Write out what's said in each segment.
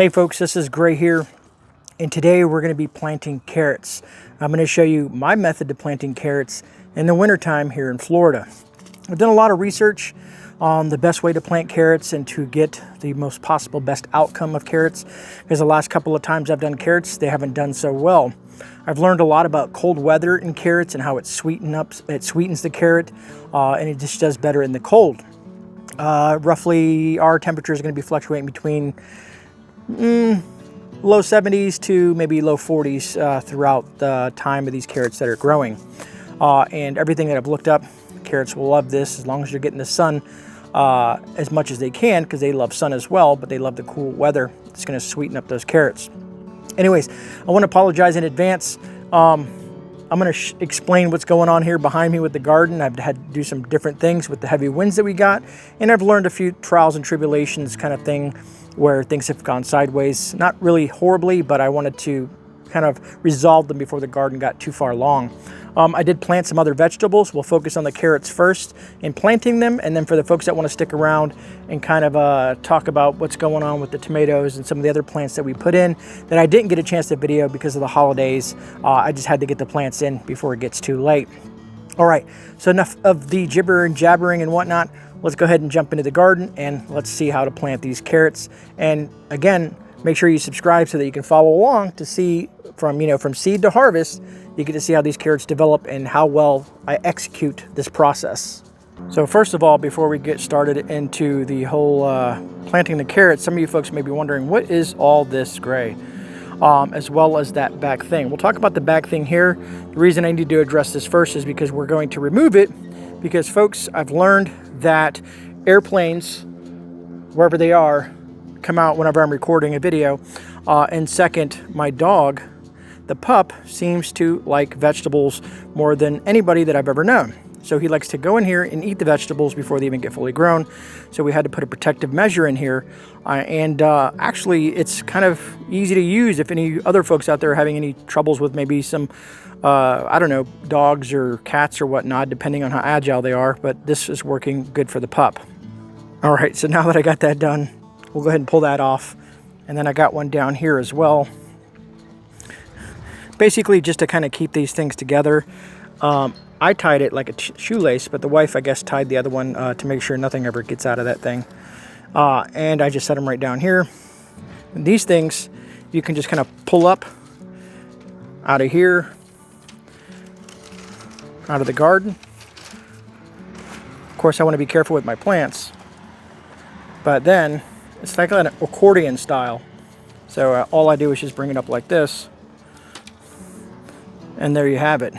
Hey folks, this is Grey here, and today we're going to be planting carrots. I'm going to show you my method to planting carrots in the wintertime here in Florida. I've done a lot of research on the best way to plant carrots and to get the most possible best outcome of carrots, because the last couple of times I've done carrots, they haven't done so well. I've learned a lot about cold weather in carrots and how it sweetens the carrot, and it just does better in the cold. Roughly our temperature is going to be fluctuating between low 70s to maybe low 40s throughout the time of these carrots that are growing. And everything that I've looked up, carrots will love this as long as you're getting the sun as much as they can, because they love sun as well, but they love the cool weather. It's going to sweeten up those carrots. Anyways, I want to apologize in advance. I'm going to explain what's going on here behind me with the garden. I've had to do some different things with the heavy winds that we got, and I've learned a few trials and tribulations kind of thing where things have gone sideways. Not really horribly, but I wanted to kind of resolve them before the garden got too far along. I did plant some other vegetables. We'll focus on the carrots first in planting them, and then for the folks that want to stick around and kind of talk about what's going on with the tomatoes and some of the other plants that we put in that I didn't get a chance to video because of the holidays. I just had to get the plants in before it gets too late. All right, so enough of the gibber and jabbering and whatnot. Let's go ahead and jump into the garden and let's see how to plant these carrots. And again, make sure you subscribe so that you can follow along to see from seed to harvest. You get to see how these carrots develop and how well I execute this process. So first of all, before we get started into the whole planting the carrots, some of you folks may be wondering, what is all this, Grey? As well as that back thing. We'll talk about the back thing here. The reason I need to address this first is because we're going to remove it, because folks, I've learned that airplanes, wherever they are, come out whenever I'm recording a video. And second, my dog, the pup, seems to like vegetables more than anybody that I've ever known. So he likes to go in here and eat the vegetables before they even get fully grown. So we had to put a protective measure in here. Actually, it's kind of easy to use if any other folks out there are having any troubles with maybe some, I don't know, dogs or cats or whatnot, depending on how agile they are. But this is working good for the pup. All right, so now that I got that done, we'll go ahead and pull that off. And then I got one down here as well. Basically, just to kind of keep these things together. I tied it like a shoelace, but the wife, I guess, tied the other one to make sure nothing ever gets out of that thing. And I just set them right down here. And these things, you can just kind of pull up out of here, out of the garden. Of course, I want to be careful with my plants. But then, it's like an accordion style. So all I do is just bring it up like this. And there you have it.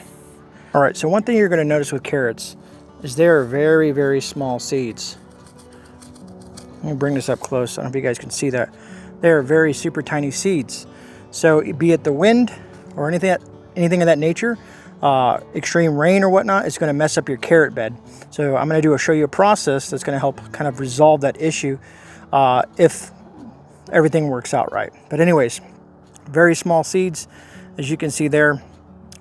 All right, so one thing you're going to notice with carrots is they are very, very small seeds. Let me bring this up close. I don't know if you guys can see that. They are very super tiny seeds. So be it the wind or anything of that nature, extreme rain or whatnot, it's going to mess up your carrot bed. So I'm going to show you a process that's going to help kind of resolve that issue if everything works out right. But anyways, very small seeds, as you can see there.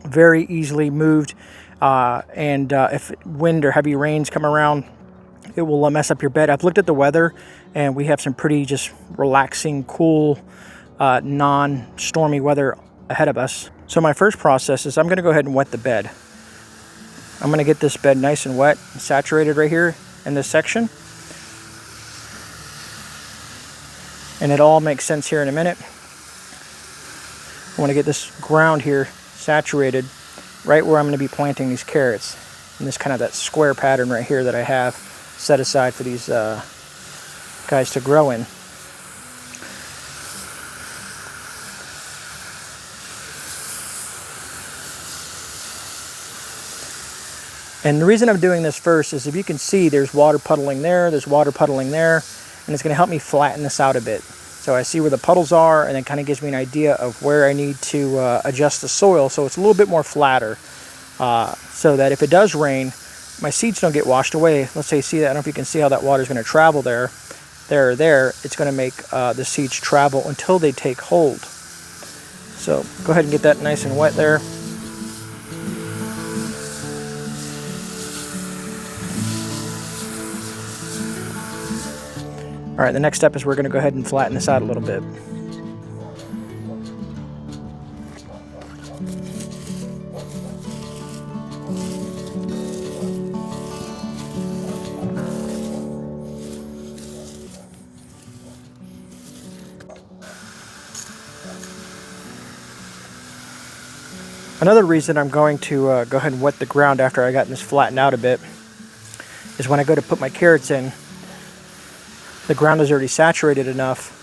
Very easily moved, if wind or heavy rains come around, it will mess up your bed. I've looked at the weather, and we have some pretty just relaxing, cool, non-stormy weather ahead of us. So my first process is I'm going to go ahead and wet the bed. I'm going to get this bed nice and wet, saturated right here in this section. And it all makes sense here in a minute. I want to get this ground here saturated right where I'm going to be planting these carrots, in this kind of that square pattern right here that I have set aside for these guys to grow in. And the reason I'm doing this first is, if you can see, there's water puddling there, there's water puddling there, and it's going to help me flatten this out a bit. So I see where the puddles are, and it kind of gives me an idea of where I need to adjust the soil so it's a little bit more flatter, so that if it does rain, my seeds don't get washed away. Let's say, see that? I don't know if you can see how that water is going to travel there. It's going to make the seeds travel until they take hold. So go ahead and get that nice and wet there. All right, the next step is we're going to go ahead and flatten this out a little bit. Another reason I'm going to go ahead and wet the ground after I got this flattened out a bit is when I go to put my carrots in, the ground is already saturated enough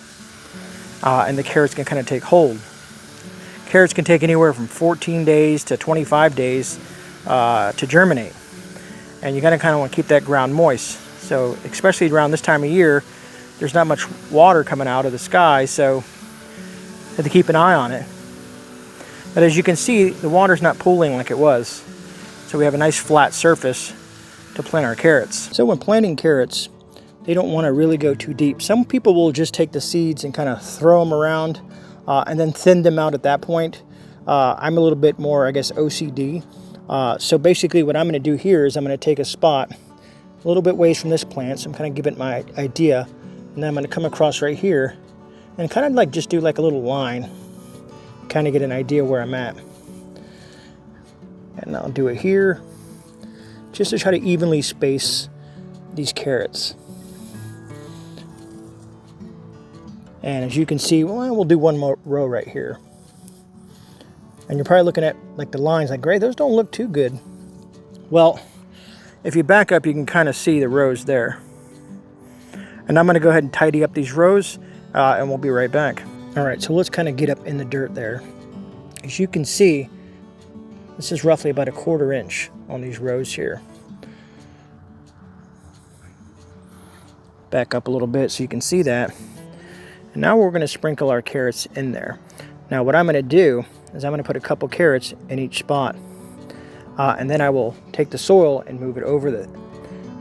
and the carrots can kind of take hold. Carrots can take anywhere from 14 days to 25 days to germinate. And you gotta kind of want to keep that ground moist. So especially around this time of year, there's not much water coming out of the sky, so you have to keep an eye on it. But as you can see, the water's not pooling like it was. So we have a nice flat surface to plant our carrots. So when planting carrots, they don't want to really go too deep. Some people will just take the seeds and kind of throw them around and then thin them out at that point. I'm a little bit more, I guess, OCD. So basically what I'm going to do here is I'm going to take a spot a little bit ways from this plant, so I'm kind of giving it my idea, and then I'm going to come across right here and kind of like just do like a little line, kind of get an idea where I'm at. And I'll do it here just to try to evenly space these carrots. And as you can see, well, we'll do one more row right here. And you're probably looking at like the lines like, Grey, those don't look too good. Well, if you back up, you can kind of see the rows there. And I'm going to go ahead and tidy up these rows and we'll be right back. All right, so let's kind of get up in the dirt there. As you can see, this is roughly about 1/4 inch on these rows here. Back up a little bit so you can see that. And now we're going to sprinkle our carrots in there. Now what I'm going to do is I'm going to put a couple carrots in each spot. And then I will take the soil and move it over the,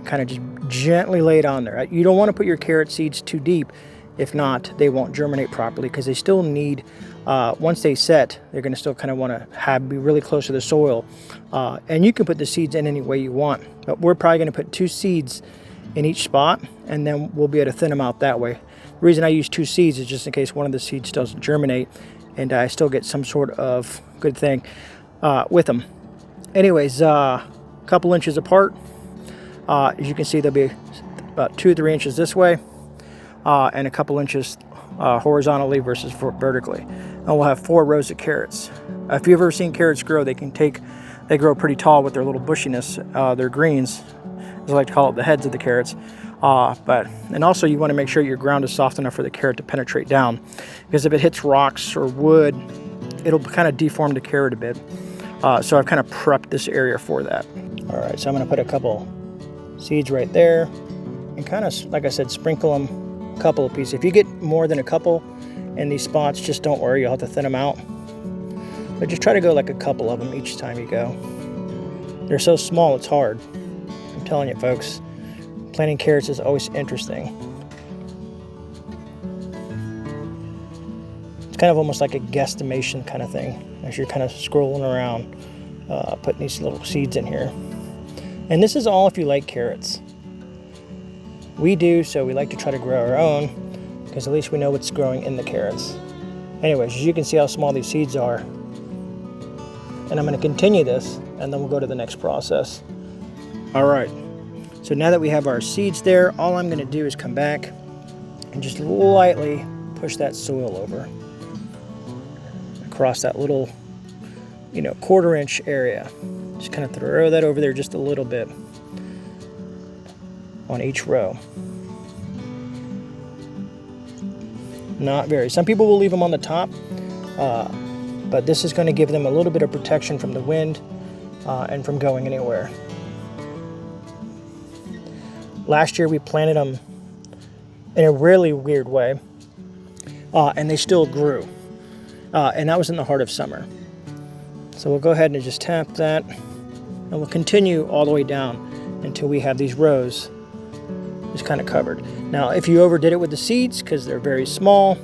kind of just gently lay it on there. You don't want to put your carrot seeds too deep. If not, they won't germinate properly because they still need, once they set, they're going to still kind of want to be really close to the soil. And you can put the seeds in any way you want. But we're probably going to put 2 seeds in each spot, and then we'll be able to thin them out that way. The reason I use 2 seeds is just in case one of the seeds doesn't germinate and I still get some sort of good thing with them. Anyways, a couple inches apart. As you can see, they'll be about 2 or 3 inches this way and a couple inches horizontally versus vertically. And we'll have 4 rows of carrots. If you've ever seen carrots grow, they grow pretty tall with their little bushiness. They're greens, as I like to call it, the heads of the carrots. And also you want to make sure your ground is soft enough for the carrot to penetrate down, because if it hits rocks or wood, it'll kind of deform the carrot a bit. So I've kind of prepped this area for that. All right, so I'm going to put a couple seeds right there and kind of, like I said, sprinkle them a couple of pieces. If you get more than a couple in these spots, just don't worry, you'll have to thin them out. But just try to go like a couple of them each time you go. They're so small, it's hard. I'm telling you, folks. Planting carrots is always interesting. It's kind of almost like a guesstimation kind of thing as you're kind of scrolling around, putting these little seeds in here. And this is all if you like carrots. We do, so we like to try to grow our own because at least we know what's growing in the carrots. Anyways, as you can see how small these seeds are. And I'm going to continue this and then we'll go to the next process. All right. So now that we have our seeds there, all I'm going to do is come back and just lightly push that soil over across that little, 1/4 inch area. Just kind of throw that over there just a little bit on each row. Not very. Some people will leave them on the top, but this is going to give them a little bit of protection from the wind and from going anywhere. Last year we planted them in a really weird way, and they still grew. And that was in the heart of summer. So we'll go ahead and just tap that, and we'll continue all the way down until we have these rows just kind of covered. Now, if you overdid it with the seeds, because they're very small,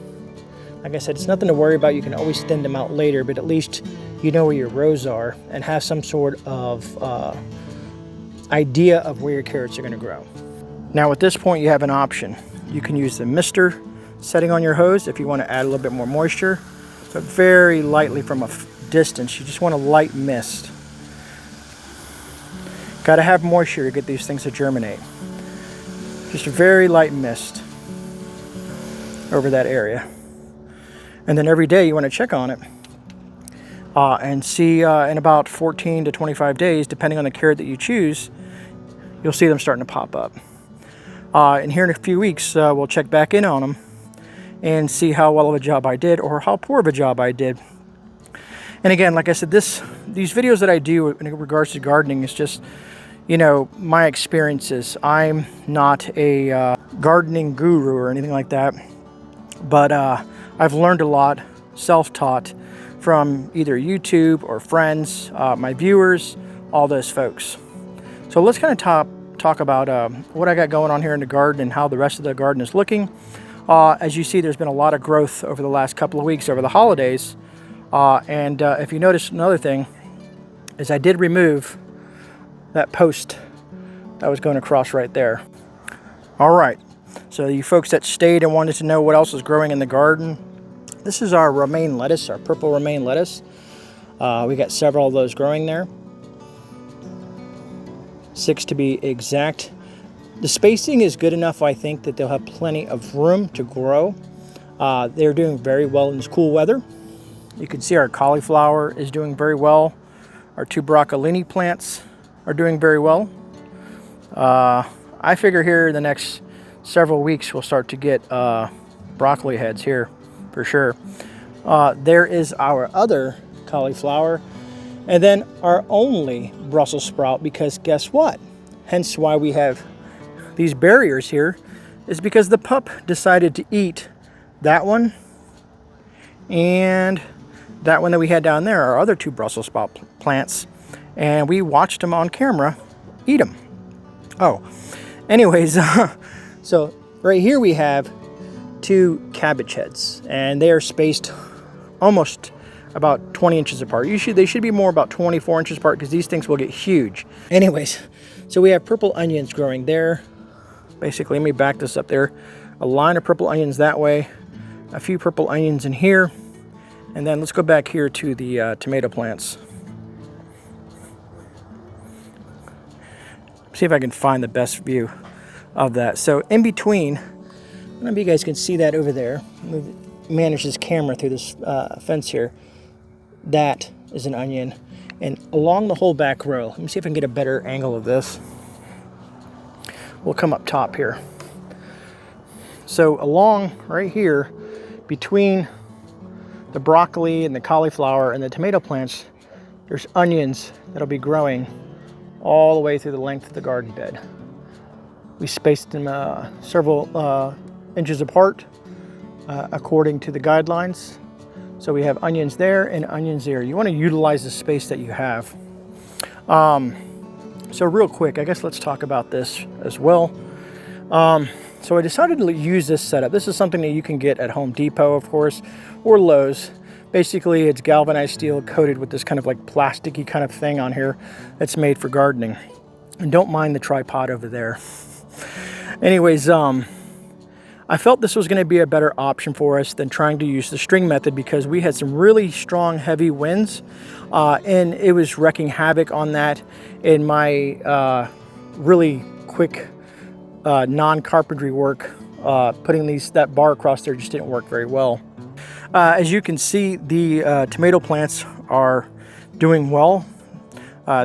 like I said, it's nothing to worry about. You can always thin them out later, but at least you know where your rows are and have some sort of idea of where your carrots are going to grow. Now at this point you have an option. You can use the mister setting on your hose if you want to add a little bit more moisture, but very lightly from a distance. You just want a light mist. Got to have moisture to get these things to germinate. Just a very light mist over that area. And then every day you want to check on it. and see in about 14 to 25 days, depending on the carrot that you choose, you'll see them starting to pop up. And here in a few weeks, we'll check back in on them and see how well of a job I did or how poor of a job I did. And again, like I said, these videos that I do in regards to gardening is just, you know, my experiences. I'm not a gardening guru or anything like that, but I've learned a lot, self-taught, from either YouTube or friends, my viewers, all those folks. So let's kind of talk about what I got going on here in the garden and how the rest of the garden is looking. As you see, there's been a lot of growth over the last couple of weeks over the holidays. And if you notice, another thing is I did remove that post that was going across right there. All right, so you folks that stayed and wanted to know what else is growing in the garden, this is our romaine lettuce, our purple romaine lettuce. We got several of those growing there. 6 to be exact. The spacing is good enough, I think, that they'll have plenty of room to grow. They're doing very well in this cool weather. You can see our cauliflower is doing very well. Our 2 broccolini plants are doing very well. I figure here in the next several weeks we'll start to get broccoli heads here for sure. There is our other cauliflower, and then our only Brussels sprout, because guess what? Hence why we have these barriers here, is because the pup decided to eat that one and that one that we had down there, our other 2 Brussels sprout plants, and we watched them on camera eat them. Oh, anyways, so right here we have 2 cabbage heads, and they are spaced almost about 20 inches apart. They should be more about 24 inches apart, because these things will get huge. Anyways, so we have purple onions growing there. Basically, let me back this up there. A line of purple onions that way, a few purple onions in here. And then let's go back here to the tomato plants. See if I can find the best view of that. So in between, I don't know if you guys can see that over there. Let me manage this camera through this fence here. That is an onion. And along the whole back row, let me see if I can get a better angle of this. We'll come up top here. So along right here, between the broccoli and the cauliflower and the tomato plants, there's onions that'll be growing all the way through the length of the garden bed. We spaced them several inches apart according to the guidelines. So we have onions there and onions there. You want to utilize the space that you have. So real quick, I guess let's talk about this as well. So I decided to use this setup. This is something that you can get at Home Depot, of course, or Lowe's. Basically, it's galvanized steel coated with this kind of like plasticky kind of thing on here that's made for gardening. And don't mind the tripod over there. Anyways, I felt this was going to be a better option for us than trying to use the string method, because we had some really strong, heavy winds, and it was wreaking havoc on that. In my really quick non-carpentry work, putting that bar across there just didn't work very well. As you can see, the tomato plants are doing well.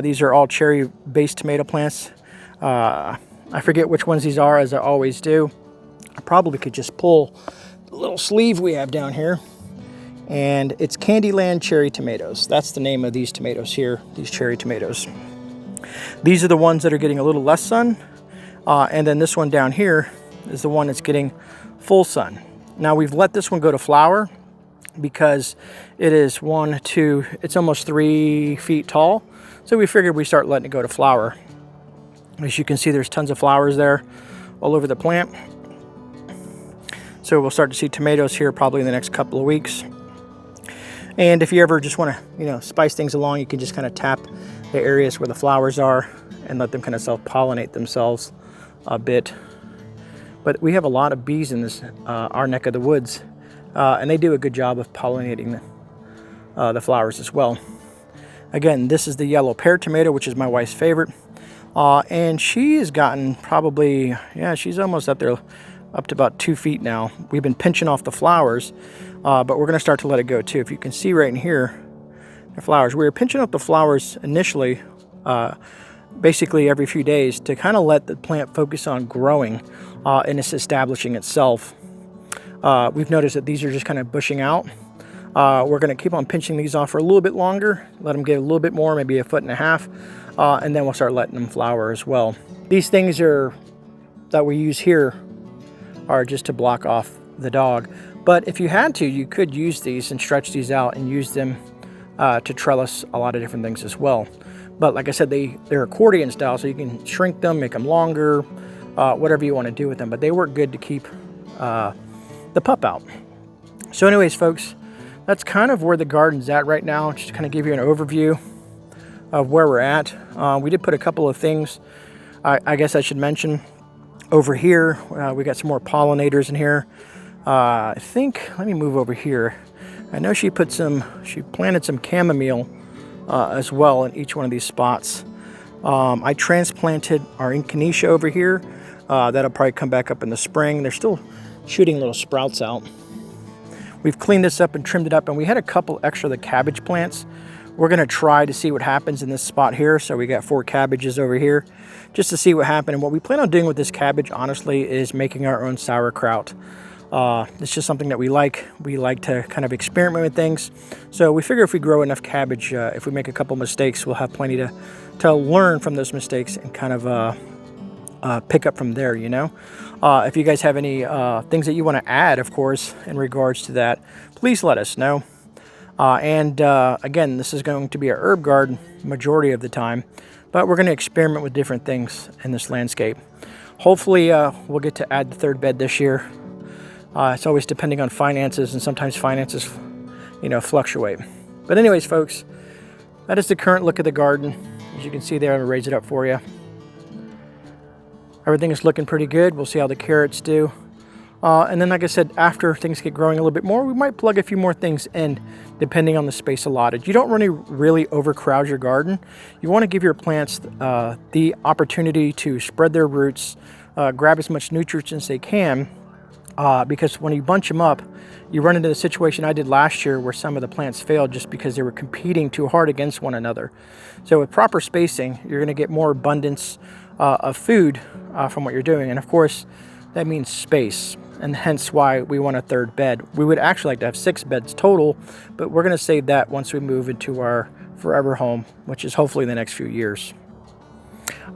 These are all cherry-based tomato plants. I forget which ones these are, as I always do. I probably could just pull the little sleeve we have down here, and it's Candyland cherry tomatoes. That's the name of these tomatoes here, these cherry tomatoes. These are the ones that are getting a little less sun, and then this one down here is the one that's getting full sun. Now we've let this one go to flower because it is it's almost 3 feet tall. So we figured we start letting it go to flower. As you can see, there's tons of flowers there all over the plant. So we'll start to see tomatoes here probably in the next couple of weeks. And if you ever just want to, spice things along, you can just kind of tap the areas where the flowers are and let them kind of self-pollinate themselves a bit. But we have a lot of bees in this our neck of the woods, and they do a good job of pollinating the flowers as well. Again, this is the yellow pear tomato, which is my wife's favorite, and she has gotten probably, she's almost up there, up to about 2 feet now. We've been pinching off the flowers, but we're going to start to let it go too. If you can see right in here, the flowers. We were pinching up the flowers initially, basically every few days, to kind of let the plant focus on growing and it's establishing itself. We've noticed that these are just kind of bushing out. We're going to keep on pinching these off for a little bit longer, let them get a little bit more, maybe 1.5 feet, and then we'll start letting them flower as well. These things that we use here are just to block off the dog. But if you had to, you could use these and stretch these out and use them to trellis a lot of different things as well. But like I said, they're accordion style, so you can shrink them, make them longer, whatever you want to do with them. But they work good to keep the pup out. So anyways, folks, that's kind of where the garden's at right now. Just to kind of give you an overview of where we're at. We did put a couple of things, I guess I should mention. Over here, we got some more pollinators in here. I think, let me move over here. I know she planted some chamomile as well in each one of these spots. I transplanted our echinacea over here. That'll probably come back up in the spring. They're still shooting little sprouts out. We've cleaned this up and trimmed it up, and we had a couple extra of the cabbage plants. We're gonna try to see what happens in this spot here. So we got 4 cabbages over here just to see what happened. And what we plan on doing with this cabbage, honestly, is making our own sauerkraut. It's just something that we like. We like to kind of experiment with things. So we figure if we grow enough cabbage, if we make a couple mistakes, we'll have plenty to learn from those mistakes and kind of pick up from there, you know. If you guys have any things that you want to add, of course, in regards to that, please let us know. Again, this is going to be a herb garden majority of the time, but we're going to experiment with different things in this landscape. Hopefully, we'll get to add the 3rd bed this year. It's always depending on finances, and sometimes finances, you know, fluctuate. But anyways, folks, that is the current look of the garden. As you can see there, I'm going to raise it up for you. Everything is looking pretty good. We'll see how the carrots do. And then, like I said, after things get growing a little bit more, we might plug a few more things in, depending on the space allotted. You don't really overcrowd your garden. You want to give your plants the opportunity to spread their roots, grab as much nutrients as they can, because when you bunch them up, you run into the situation I did last year where some of the plants failed just because they were competing too hard against one another. So with proper spacing, you're going to get more abundance of food from what you're doing. And of course, that means space, and hence why we want a 3rd bed. We would actually like to have 6 beds total, but we're going to save that once we move into our forever home, which is hopefully in the next few years.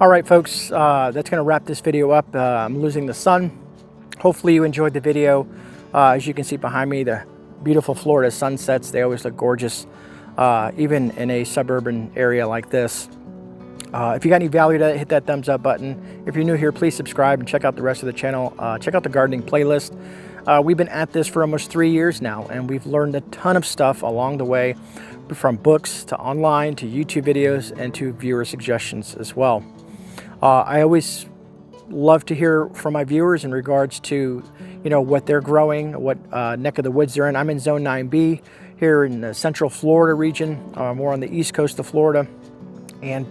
All right, folks, that's going to wrap this video up. I'm losing the sun. Hopefully you enjoyed the video. As you can see behind me, the beautiful Florida sunsets, they always look gorgeous, even in a suburban area like this. If you got any value to it, hit that thumbs up button. If you're new here, please subscribe and check out the rest of the channel. Check out the gardening playlist. We've been at this for almost 3 years now, and we've learned a ton of stuff along the way, from books to online to YouTube videos and to viewer suggestions as well. I always love to hear from my viewers in regards to, you know, what they're growing, what neck of the woods they're in. I'm in Zone 9B here in the Central Florida region, more on the east coast of Florida. And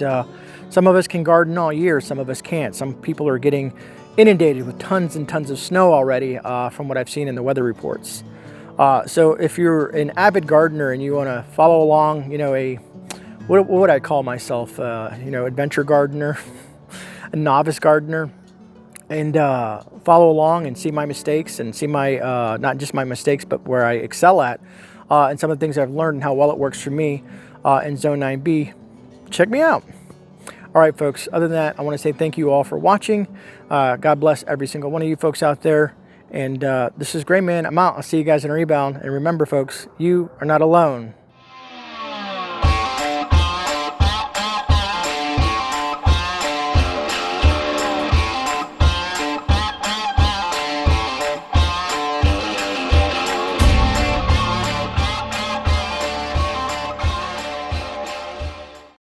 some of us can garden all year, some of us can't. Some people are getting inundated with tons and tons of snow already from what I've seen in the weather reports. So if you're an avid gardener and you want to follow along, you know, what would I call myself? You know, adventure gardener, a novice gardener, and follow along and see my mistakes and see my, not just my mistakes, but where I excel at, and some of the things I've learned and how well it works for me in Zone 9B. Check me out. All right, folks, other than that, I want to say thank you all for watching. God bless every single one of you folks out there. And this is GreyMan. I'm out. I'll see you guys in a rebound. And remember, folks, you are not alone.